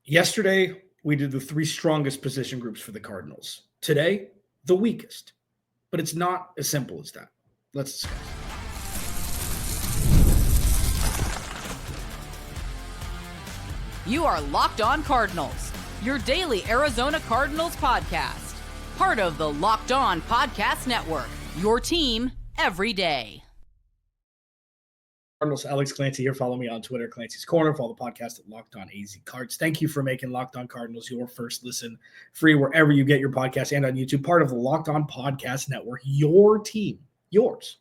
Yesterday, we did the three strongest position groups for the Cardinals. Today, the weakest. But it's not as simple as that. Let's discuss. You are Locked On Cardinals, your daily Arizona Cardinals podcast. Part of the Locked On Podcast Network, your team every day. Cardinals, Alex Clancy here. Follow me on Twitter, Clancy's Corner. Follow the podcast at Locked On AZ Cards. Thank you for making Locked On Cardinals your first listen, free wherever you get your podcast and on YouTube. Part of the Locked On Podcast Network, your team, yours,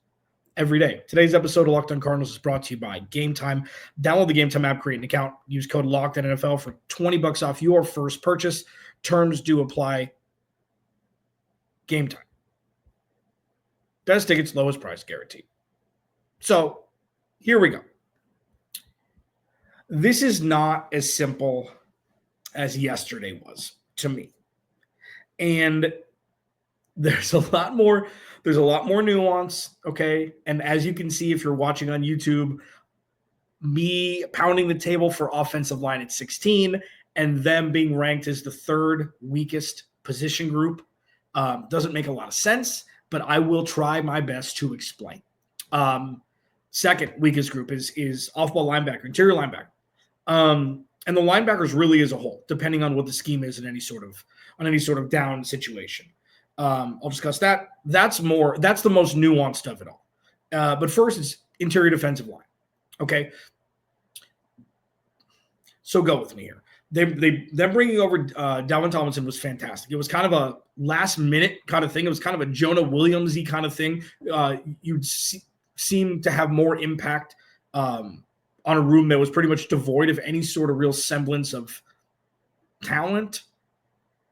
every day. Today's episode of Locked On Cardinals is brought to you by Game Time. Download the Game Time app, create an account, use code LOCKEDONNFL for $20 off your first purchase. Terms do apply. Game Time. Best tickets, lowest price guaranteed. So, here we go. This is not as simple as yesterday was to me. And there's a lot more nuance, okay? And as you can see if you're watching on YouTube, me pounding the table for offensive line at 16 and them being ranked as the third weakest position group doesn't make a lot of sense, but I will try my best to explain. Second weakest group is off-ball linebacker, interior linebacker. And the linebackers really as a whole, depending on what the scheme is in any sort of down situation. I'll discuss that. That's the most nuanced of it all. But first, it's interior defensive line. Okay. So go with me here. Them bringing over Dalvin Tomlinson was fantastic. It was kind of a last minute kind of thing. It was kind of a Jonah Williams-y kind of thing. You'd seem to have more impact on a room that was pretty much devoid of any sort of real semblance of talent.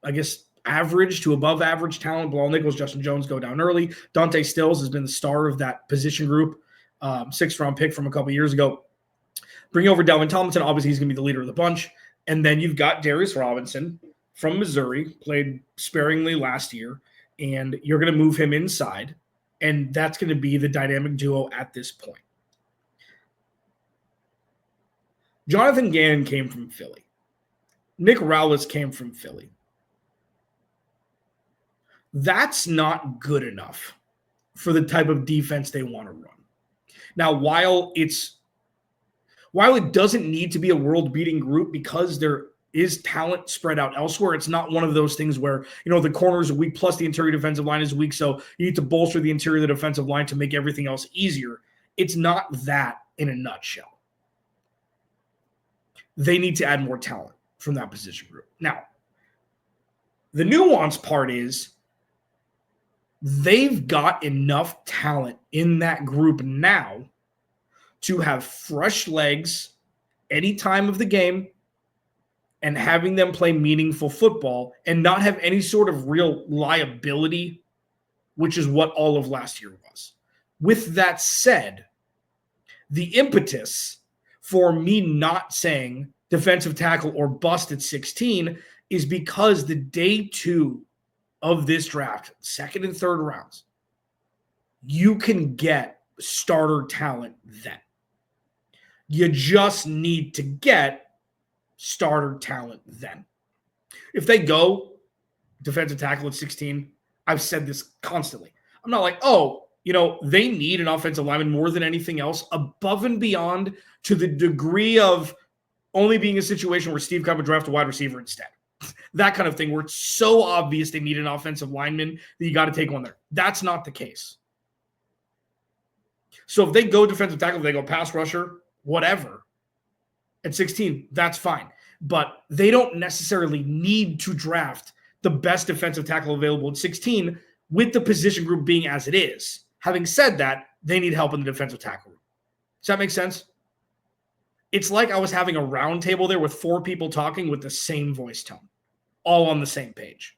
I guess average to above average talent. Bilal Nichols, Justin Jones go down early. Dante Stills has been the star of that position group. 6th round pick from a couple years ago. Bring over Dalvin Tomlinson. Obviously, he's going to be the leader of the bunch. And then you've got Darius Robinson from Missouri, played sparingly last year, and you're going to move him inside. And that's going to be the dynamic duo at this point. Jonathan Gannon came from Philly. Nick Rowless came from Philly. That's not good enough for the type of defense they want to run. Now, while it doesn't need to be a world-beating group because there is talent spread out elsewhere, it's not one of those things where, the corners are weak plus the interior defensive line is weak, so you need to bolster the interior of the defensive line to make everything else easier. It's not that in a nutshell. They need to add more talent from that position group. Now, the nuance part is they've got enough talent in that group now to have fresh legs any time of the game and having them play meaningful football and not have any sort of real liability, which is what all of last year was. With that said, the impetus for me not saying defensive tackle or bust at 16 is because the day 2 of this draft, 2nd and 3rd rounds, you can get starter talent then. You just need to get starter talent then. If they go defensive tackle at 16, I've said this constantly. I'm not like, they need an offensive lineman more than anything else above and beyond to the degree of only being a situation where Steve Cobb would draft a wide receiver instead. That kind of thing where it's so obvious they need an offensive lineman that you got to take one there. That's not the case. So if they go defensive tackle, if they go pass rusher, whatever, at 16, that's fine. But they don't necessarily need to draft the best defensive tackle available at 16 with the position group being as it is. Having said that, they need help in the defensive tackle room. Does that make sense? It's like I was having a round table there with 4 people talking with the same voice tone, all on the same page.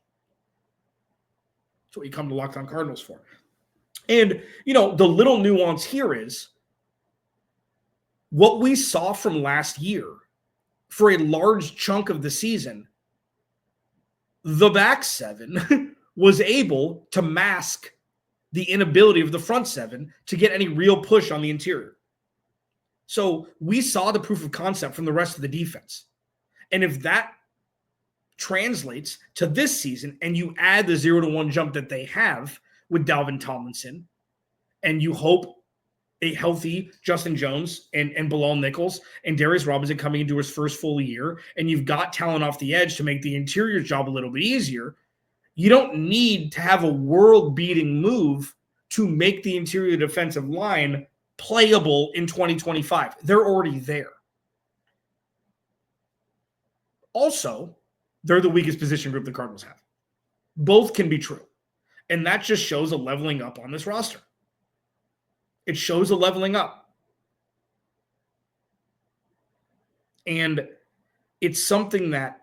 That's what you come to Locked On Cardinals for. And, the little nuance here is what we saw from last year for a large chunk of the season, the back 7 was able to mask the inability of the front 7 to get any real push on the interior. So we saw the proof of concept from the rest of the defense. And if that translates to this season, and you add the 0-1 jump that they have with Dalvin Tomlinson, and you hope a healthy Justin Jones and Bilal Nichols and Darius Robinson coming into his first full year, and you've got talent off the edge to make the interior job a little bit easier. You don't need to have a world-beating move to make the interior defensive line playable in 2025. They're already there. Also, they're the weakest position group the Cardinals have. Both can be true. And that just shows a leveling up on this roster. It shows a leveling up. And it's something that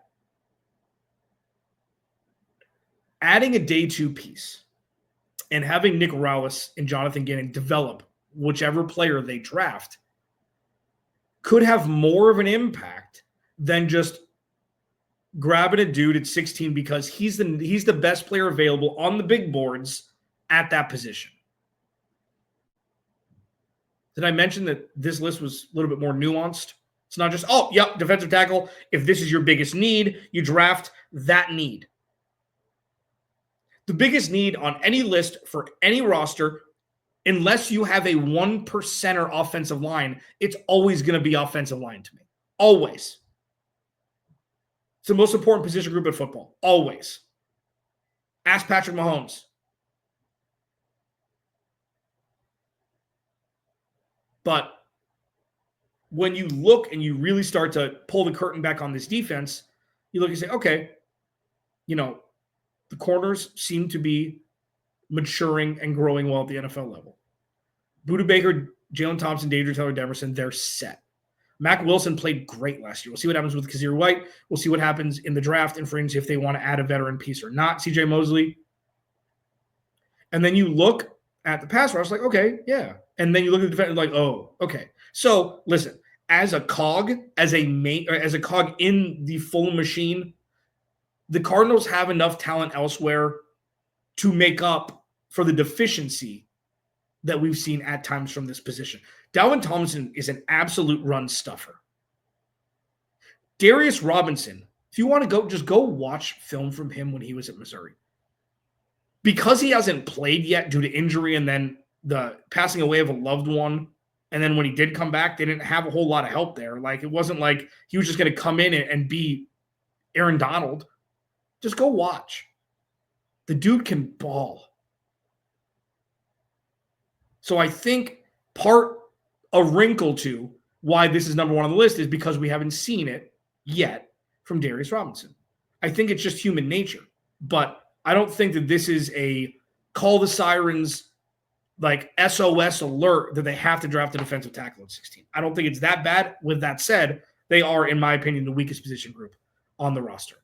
adding a day two piece and having Nick Rallis and Jonathan Gannon develop whichever player they draft could have more of an impact than just grabbing a dude at 16 because he's the best player available on the big boards at that position. Did I mention that this list was a little bit more nuanced? It's not just, defensive tackle. If this is your biggest need, you draft that need. The biggest need on any list for any roster, unless you have a 1%er offensive line, it's always going to be offensive line to me. Always. It's the most important position group in football. Always. Ask Patrick Mahomes. But when you look and you really start to pull the curtain back on this defense, you look and say, okay, the corners seem to be maturing and growing well at the NFL level. Budda Baker, Jalen Thompson, Daedra Taylor-Deverson, they're set. Mack Wilson played great last year. We'll see what happens with Kazir White. We'll see what happens in the draft and free agency if they want to add a veteran piece or not. CJ Mosley. And then you look at the pass rush like, okay, yeah. And then you look at the defense like, oh, okay. So listen, as a cog, as a cog in the full machine, the Cardinals have enough talent elsewhere to make up for the deficiency that we've seen at times from this position. Dalvin Tomlinson is an absolute run stuffer. Darius Robinson, if you want to just go watch film from him when he was at Missouri. Because he hasn't played yet due to injury and then the passing away of a loved one, and then when he did come back, they didn't have a whole lot of help there. Like, it wasn't like he was just going to come in and be Aaron Donald. Just go watch. The dude can ball. So I think a wrinkle to why this is number one on the list is because we haven't seen it yet from Darius Robinson. I think it's just human nature. But I don't think that this is a call the sirens, like SOS alert that they have to draft a defensive tackle at 16. I don't think it's that bad. With that said, they are, in my opinion, the weakest position group on the roster.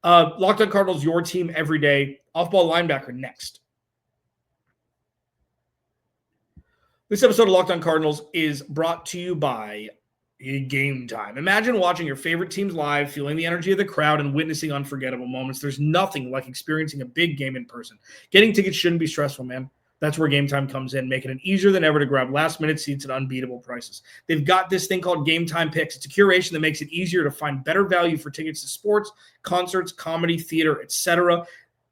Locked On Cardinals, your team every day. Off-ball linebacker next. This episode of Locked On Cardinals is brought to you by Game Time. Imagine watching your favorite teams live, feeling the energy of the crowd, and witnessing unforgettable moments. There's nothing like experiencing a big game in person. Getting tickets shouldn't be stressful, man. That's where Game Time comes in, making it easier than ever to grab last-minute seats at unbeatable prices. They've got this thing called Game Time Picks. It's a curation that makes it easier to find better value for tickets to sports, concerts, comedy, theater, etc.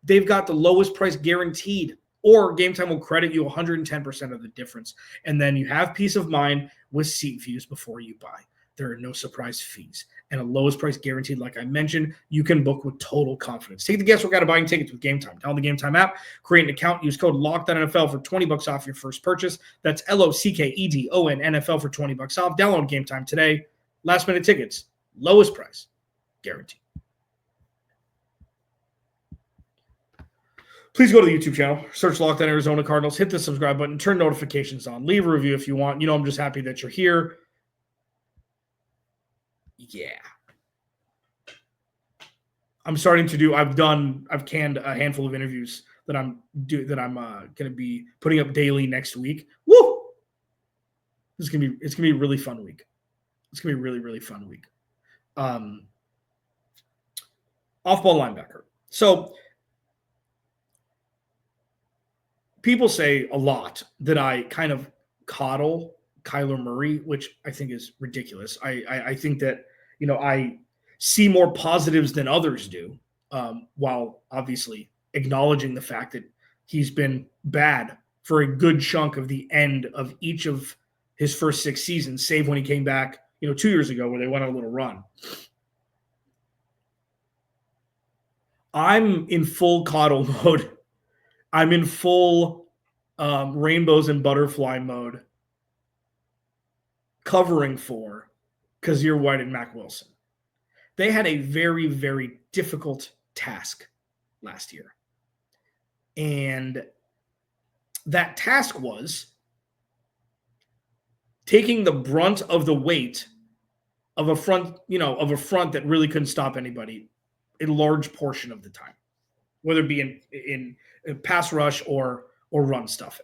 They've got the lowest price guaranteed, or Game Time will credit you 110% of the difference. And then you have peace of mind with seat views before you buy. There are no surprise fees. And a lowest price guaranteed, like I mentioned, you can book with total confidence. Take the guesswork out of buying tickets with Game Time. Download the Game Time app, create an account, use code LOCKEDONNFL for $20 off your first purchase. That's LOCKEDON NFL for $20 off. Download Game Time today. Last minute tickets, lowest price, guaranteed. Please go to the YouTube channel, search Locked On Arizona Cardinals, hit the subscribe button, turn notifications on, leave a review if you want. I'm just happy that you're here. Yeah. I've canned a handful of interviews that I'm going to be putting up daily next week. Woo! It's going to be a really fun week. It's going to be a really, really fun week. Off-ball linebacker. So people say a lot that I kind of coddle Kyler Murray, which I think is ridiculous. I think that, I see more positives than others do. while obviously acknowledging the fact that he's been bad for a good chunk of the end of each of his first 6 seasons, save when he came back, 2 years ago where they went on a little run. I'm in full coddle mode. I'm in full rainbows and butterfly mode, covering for Kazir White and Mack Wilson. They had a very, very difficult task last year. And that task was taking the brunt of the weight of a front, that really couldn't stop anybody a large portion of the time, whether it be in pass rush or run stuff.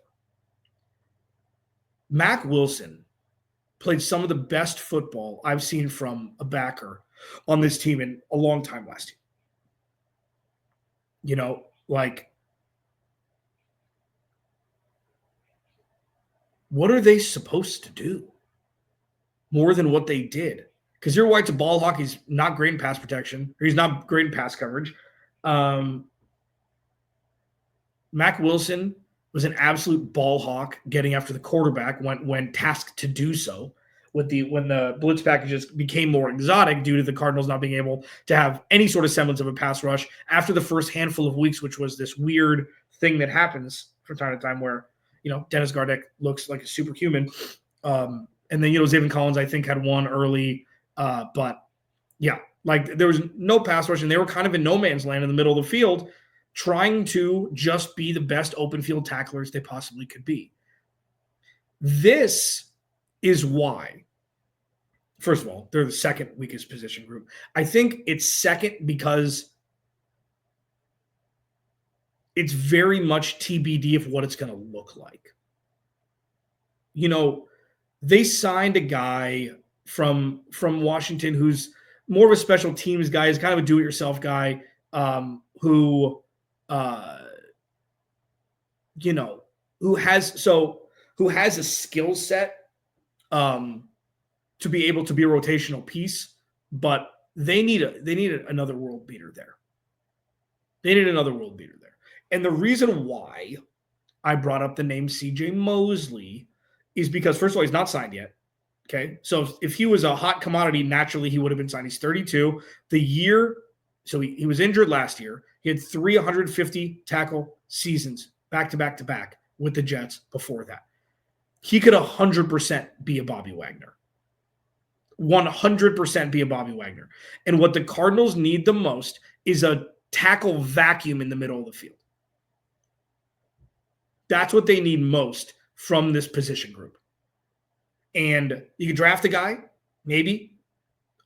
Mack Wilson played some of the best football I've seen from a backer on this team in a long time last year. What are they supposed to do more than what they did? Because Kazir White's a ball hawk. He's not great in pass protection, or he's not great in pass coverage. Mack Wilson was an absolute ball hawk getting after the quarterback when tasked to do so. When the blitz packages became more exotic due to the Cardinals not being able to have any sort of semblance of a pass rush after the first handful of weeks, which was this weird thing that happens from time to time where, Dennis Gardeck looks like a superhuman. And then, Zaven Collins, I think, had one early. But yeah, there was no pass rush, and they were kind of in no man's land in the middle of the field, trying to just be the best open field tacklers they possibly could be. This is why, first of all, they're the second weakest position group. I think it's second because it's very much TBD of what it's going to look like. They signed a guy from Washington who's more of a special teams guy. He's kind of a do-it-yourself guy who has a skill set to be able to be a rotational piece, but they need another world beater there. They need another world beater there. And the reason why I brought up the name CJ Mosley is because, first of all, he's not signed yet. Okay. So if he was a hot commodity, naturally he would have been signed. He's 32. So he was injured last year. He had 350 tackle seasons back to back with the Jets before that. He could 100% be a Bobby Wagner. 100% be a Bobby Wagner. And what the Cardinals need the most is a tackle vacuum in the middle of the field. That's what they need most from this position group. And you could draft a guy, maybe.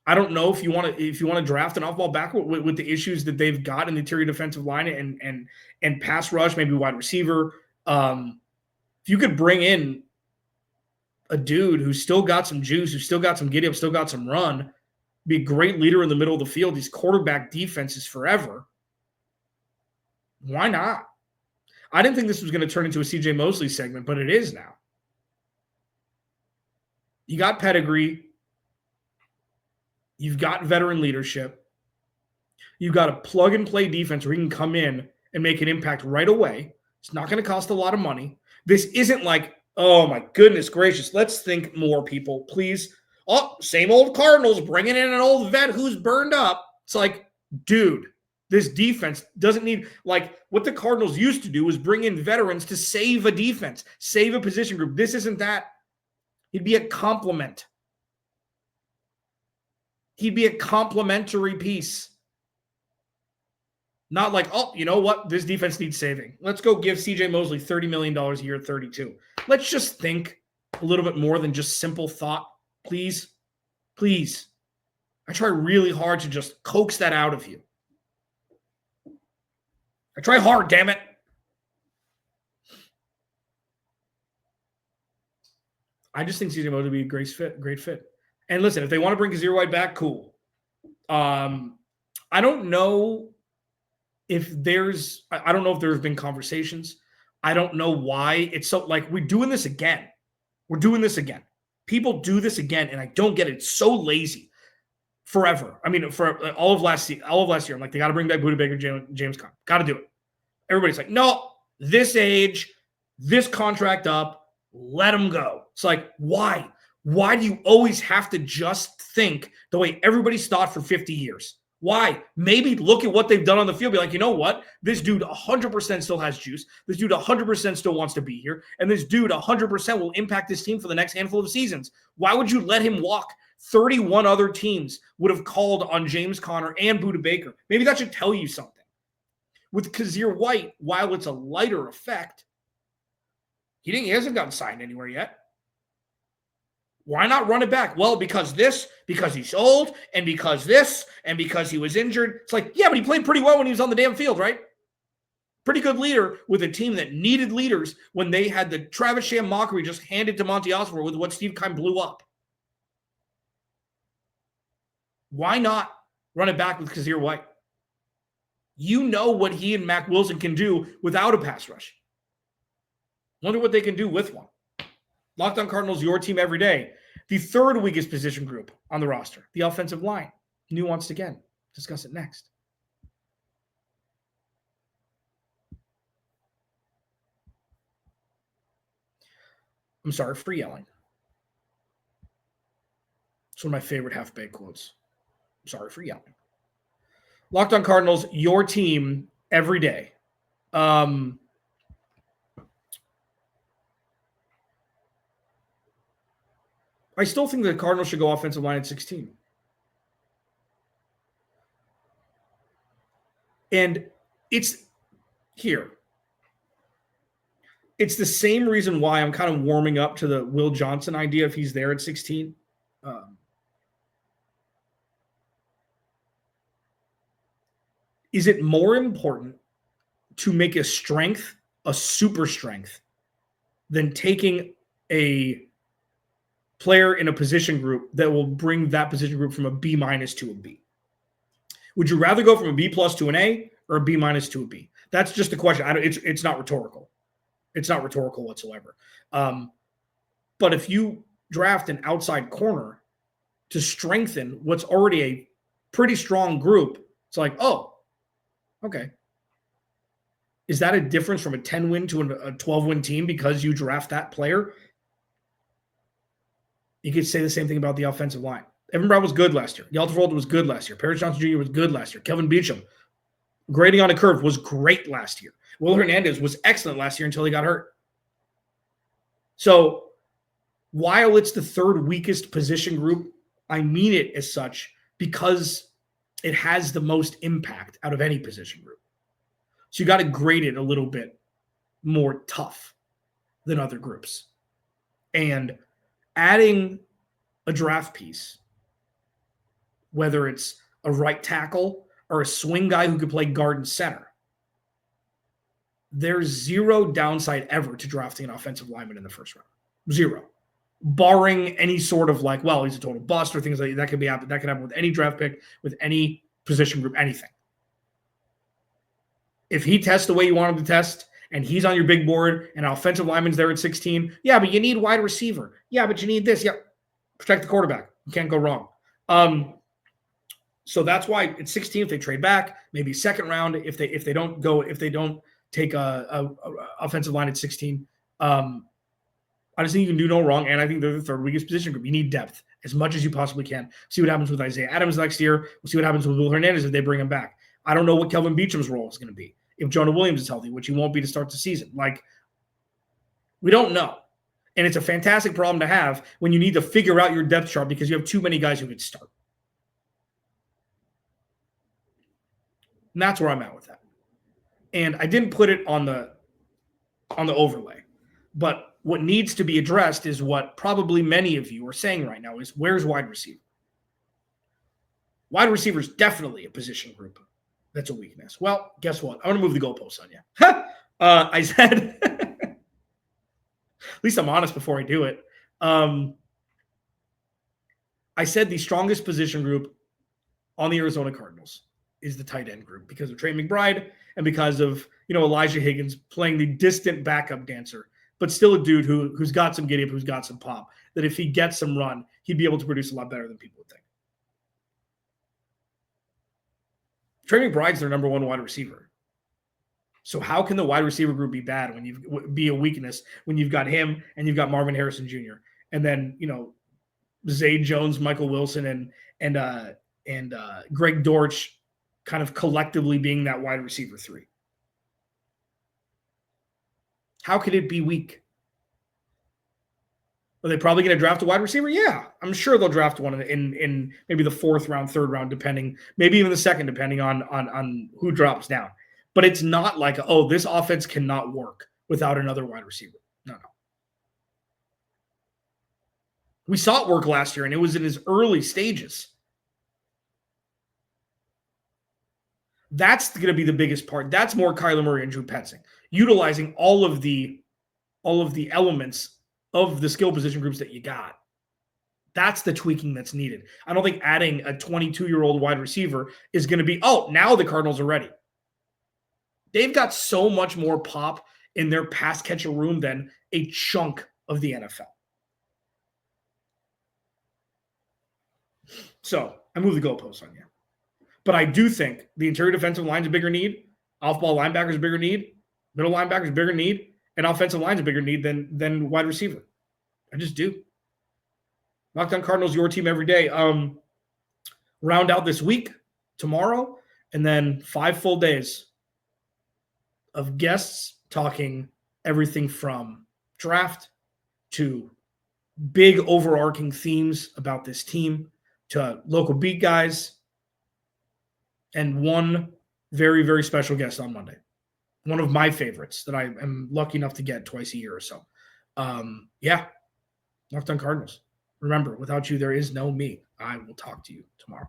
I don't know if you want to draft an off-ball back with the issues that they've got in the interior defensive line and pass rush, maybe wide receiver. If you could bring in a dude who's still got some juice, who's still got some get up, still got some run, be a great leader in the middle of the field. These quarterback defenses forever. Why not? I didn't think this was going to turn into a CJ Mosley segment, but it is now. You got pedigree. You've got veteran leadership. You've got a plug-and-play defense where he can come in and make an impact right away. It's not going to cost a lot of money. This isn't like, oh, my goodness gracious, let's think more, people, please. Oh, same old Cardinals bringing in an old vet who's burned up. It's like, dude, this defense doesn't need, what the Cardinals used to do was bring in veterans to save a defense, save a position group. This isn't that. He'd be a complement. He'd be a complementary piece. Not like, oh, you know what? This defense needs saving. Let's go give CJ Mosley $30 million a year at 32. Let's just think a little bit more than just simple thought, please. Please. I try really hard to just coax that out of you. I try hard, damn it. I just think CJ Mosley would be a great fit. And listen, if they want to bring Kazir White back, cool. I don't know if there's been conversations. I don't know why it's so we're doing this again. We're doing this again. People do this again, and I don't get it. It's so lazy. forever. I mean, for all of last year, I'm like, they got to bring back Budda Baker, James Conner. Got to do it. Everybody's like, no, this age, this contract up, let him go. It's like, why? Why do you always have to just think the way everybody's thought for 50 years? Why? Maybe look at what they've done on the field. Be like, you know what? This dude 100% still has juice. This dude 100% still wants to be here. And this dude 100% will impact this team for the next handful of seasons. Why would you let him walk? 31 other teams would have called on James Conner and Budda Baker. Maybe that should tell you something. With Kazir White, while it's a lighter effect, he hasn't gotten signed anywhere yet. Why not run it back? Well, because he's old, and because this, and because he was injured. It's like, yeah, but he played pretty well when he was on the damn field, right? Pretty good leader with a team that needed leaders when they had the Travis Sham mockery just handed to Monty Osborne with what Steve Keim blew up. Why not run it back with Kazir White? You know what he and Mack Wilson can do without a pass rush. Wonder what they can do with one. Locked On Cardinals, your team every day. The third weakest position group on the roster, the offensive line. Nuanced again. Discuss it next. I'm sorry for yelling. It's one of my favorite half-baked quotes. I'm sorry for yelling. Locked On Cardinals, your team every day. I still think the Cardinals should go offensive line at 16. And it's here. It's the same reason why I'm kind of warming up to the Will Johnson idea if he's there at 16. Is it more important to make a strength a super strength than taking a player in a position group that will bring that position group from a B- to a B? Would you rather go from a B+ to an A or a B- to a B? That's just the question. It's not rhetorical. It's not rhetorical whatsoever. But if you draft an outside corner to strengthen what's already a pretty strong group, it's like, oh, okay. Is that a difference from a 10-win to a 12-win team because you draft that player? You could say the same thing about the offensive line. Evan Brown was good last year. Yaltervold was good last year. Paris Johnson Jr. was good last year. Kelvin Beachum, grading on a curve, was great last year. Will Hernandez was excellent last year until he got hurt. So while it's the third weakest position group, I mean it as such because it has the most impact out of any position group. So you got to grade it a little bit more tough than other groups. And adding a draft piece, whether it's a right tackle or a swing guy who could play guard and center, there's zero downside ever to drafting an offensive lineman in the first round. Zero. Barring any sort of like, well, he's a total bust or things like that. Could happen with any draft pick, with any position group, anything. If he tests the way you want him to test and he's on your big board and an offensive lineman's there at 16, yeah, but you need wide receiver. Yeah, but you need this. Yeah, protect the quarterback. You can't go wrong. So that's why at 16, if they trade back, maybe second round, if they don't take a offensive line at 16, I just think you can do no wrong, and I think they're the third weakest position group. You need depth as much as you possibly can. See what happens with Isaiah Adams next year. We'll see what happens with Will Hernandez if they bring him back. I don't know what Kelvin Beacham's role is going to be if Jonah Williams is healthy, which he won't be to start the season. Like, we don't know. And it's a fantastic problem to have when you need to figure out your depth chart because you have too many guys who could start. And that's where I'm at with that. And I didn't put it on the overlay. But what needs to be addressed is what probably many of you are saying right now is, where's wide receiver? Wide receiver is definitely a position group that's a weakness. Well, guess what? I'm going to move the goalposts on you. I said, at least I'm honest before I do it. I said the strongest position group on the Arizona Cardinals is the tight end group because of Trey McBride and because of, Elijah Higgins playing the distant backup dancer, but still a dude who's got some giddy up, who's got some pop, that if he gets some run, he'd be able to produce a lot better than people would think. Trey McBride's their number one wide receiver. So how can the wide receiver group be bad when be a weakness when you've got him and you've got Marvin Harrison Jr. and then Zay Jones, Michael Wilson, and Greg Dortch kind of collectively being that wide receiver 3. How could it be weak? Are they probably going to draft a wide receiver? Yeah, I'm sure they'll draft one in maybe the 4th round, 3rd round, depending, maybe even the 2nd, depending on who drops down. But it's not like, this offense cannot work without another wide receiver. No. We saw it work last year, and it was in its early stages. That's going to be the biggest part. That's more Kyler Murray and Drew Petzing, utilizing all of the elements of the skill position groups that you got. That's the tweaking that's needed. I don't think adding a 22-year-old wide receiver is going to be, now the Cardinals are ready. They've got so much more pop in their pass catcher room than a chunk of the NFL. So I move the goalposts on you. But I do think the interior defensive line is a bigger need, off-ball linebacker is a bigger need, middle linebacker is a bigger need, and offensive line is a bigger need than wide receiver. I just do. Locked On Cardinals, your team every day. Round out this week, tomorrow, and then 5 full days of guests talking everything from draft to big overarching themes about this team to local beat guys, and one very, very special guest on Monday. One of my favorites that I am lucky enough to get twice a year or so. Locked On Cardinals. Remember, without you, there is no me. I will talk to you tomorrow.